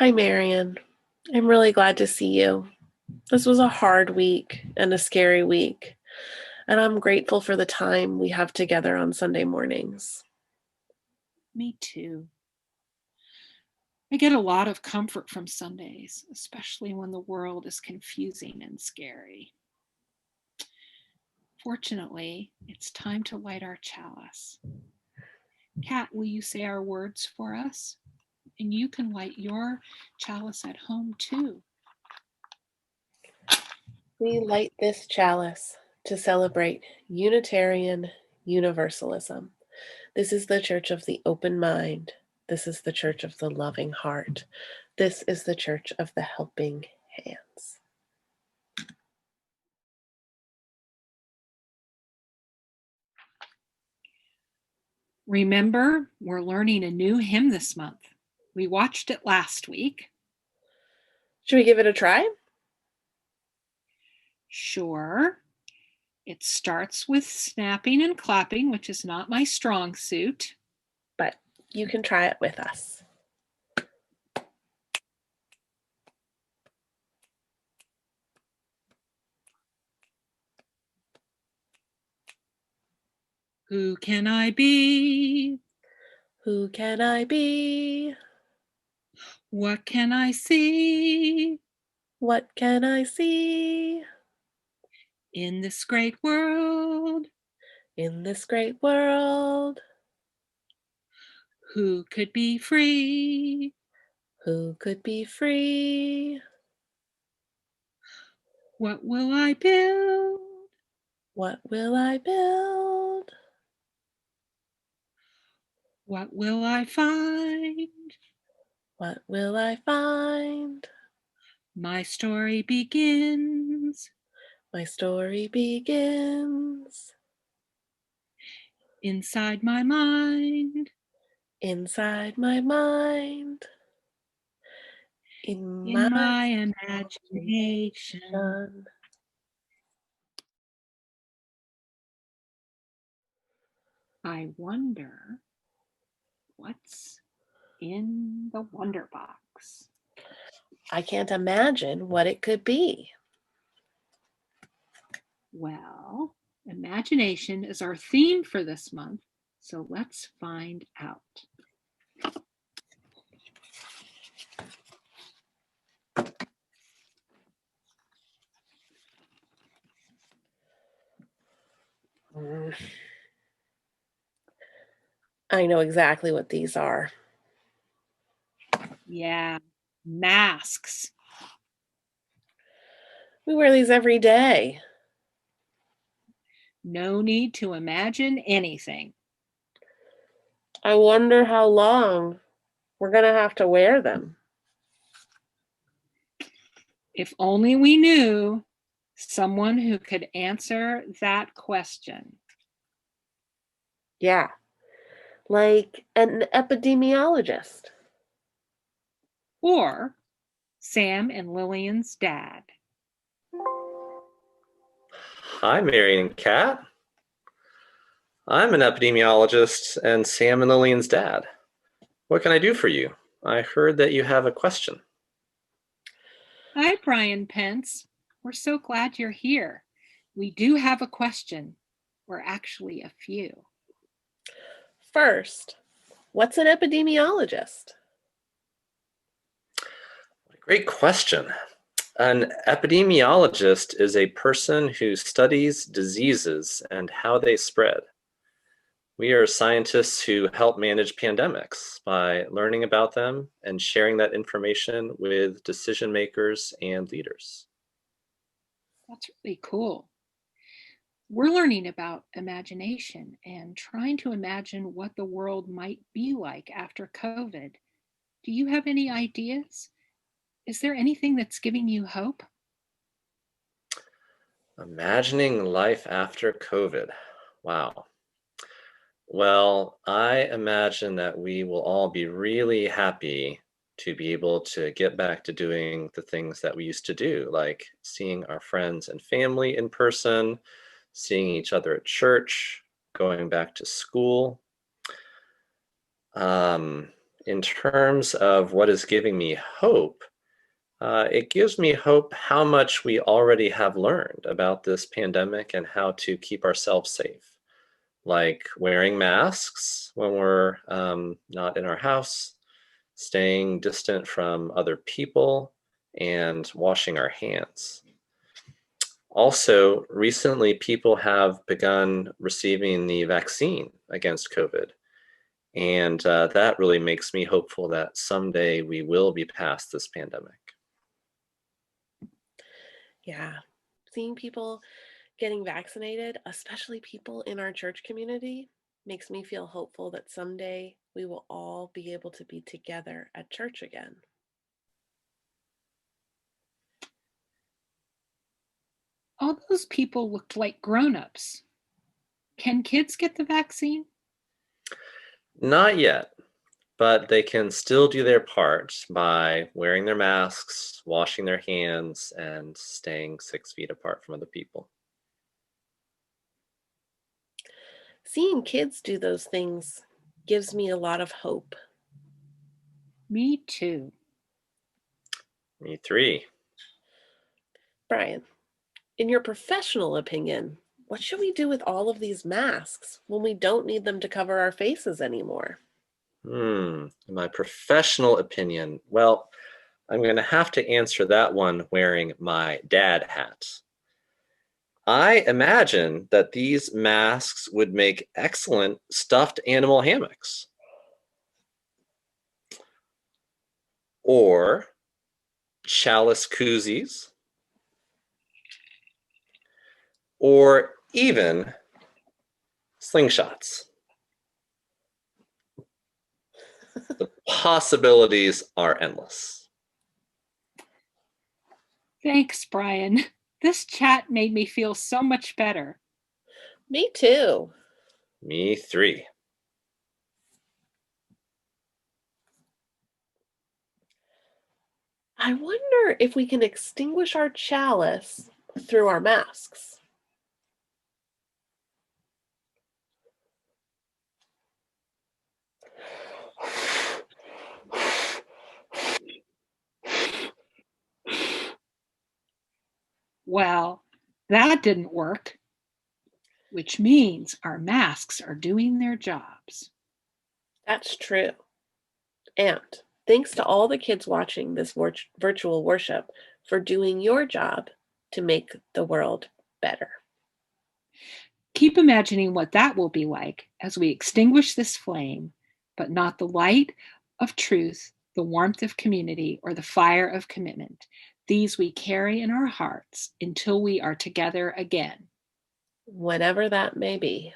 Hi, Marion. I'm really glad to see you. This was a hard week and a scary week, and I'm grateful for the time we have together on Sunday mornings. Me too. I get a lot of comfort from Sundays, especially when the world is confusing and scary. Fortunately, it's time to light our chalice. Kat, will you say our words for us? And you can light your chalice at home too. We light this chalice to celebrate Unitarian Universalism. This is the church of the open mind. This is the church of the loving heart. This is the church of the helping hands. Remember, we're learning a new hymn this month. We watched it last week. Should we give it a try? Sure. It starts with snapping and clapping, which is not my strong suit. But you can try it with us. Who can I be? Who can I be? What can I see? What can I see? In this great world, In this great world, who could be free? who could be free? What will I build? What will I build? What will I find? What will I find? My story begins My story begins inside my mind, inside my mind, in in my my imagination. imagination. I wonder what's in the Wonder Box. I can't imagine what it could be. Well, imagination is our theme for this month, so let's find out. I know exactly what these are. Yeah, masks. We wear these every day. No need to imagine anything. I wonder how long we're going to have to wear them. If only we knew someone who could answer that question. Yeah, like an epidemiologist. Or Sam and Lillian's dad. Hi, Marion and Kat. I'm an epidemiologist and Sam and Lillian's dad. What can I do for you? I heard that you have a question. Hi, Brian Pence. We're so glad you're here. We do have a question, or actually a few. First, what's an epidemiologist? Great question. An epidemiologist is a person who studies diseases and how they spread. We are scientists who help manage pandemics by learning about them and sharing that information with decision makers and leaders. That's really cool. We're learning about imagination and trying to imagine what the world might be like after COVID. Do you have any ideas? Is there anything that's giving you hope? Imagining life after COVID. Wow. Well, I imagine that we will all be really happy to be able to get back to doing the things that we used to do, like seeing our friends and family in person, seeing each other at church, going back to school. Um, in terms of what is giving me hope, it gives me hope how much we already have learned about this pandemic and how to keep ourselves safe, like wearing masks when we're not in our house, staying distant from other people, and washing our hands. Also, recently people have begun receiving the vaccine against COVID. And that really makes me hopeful that someday we will be past this pandemic. Yeah. Seeing people getting vaccinated, especially people in our church community, makes me feel hopeful that someday we will all be able to be together at church again. All those people looked like grown-ups. Can kids get the vaccine? Not yet, but they can still do their part by wearing their masks, washing their hands, and staying 6 feet apart from other people. Seeing kids do those things gives me a lot of hope. Me too. Me three. Brian, in your professional opinion, what should we do with all of these masks when we don't need them to cover our faces anymore? In my professional opinion, well, I'm going to have to answer that one wearing my dad hat. I imagine that these masks would make excellent stuffed animal hammocks. Or chalice koozies. Or even slingshots. The possibilities are endless. Thanks, Brian. This chat made me feel so much better. Me too. Me three. I wonder if we can extinguish our chalice through our masks. Well, that didn't work, which means our masks are doing their jobs. That's true. And thanks to all the kids watching this virtual worship for doing your job to make the world better. Keep imagining what that will be like as we extinguish this flame, but not the light of truth, the warmth of community, or the fire of commitment. These we carry in our hearts until we are together again. Whenever that may be.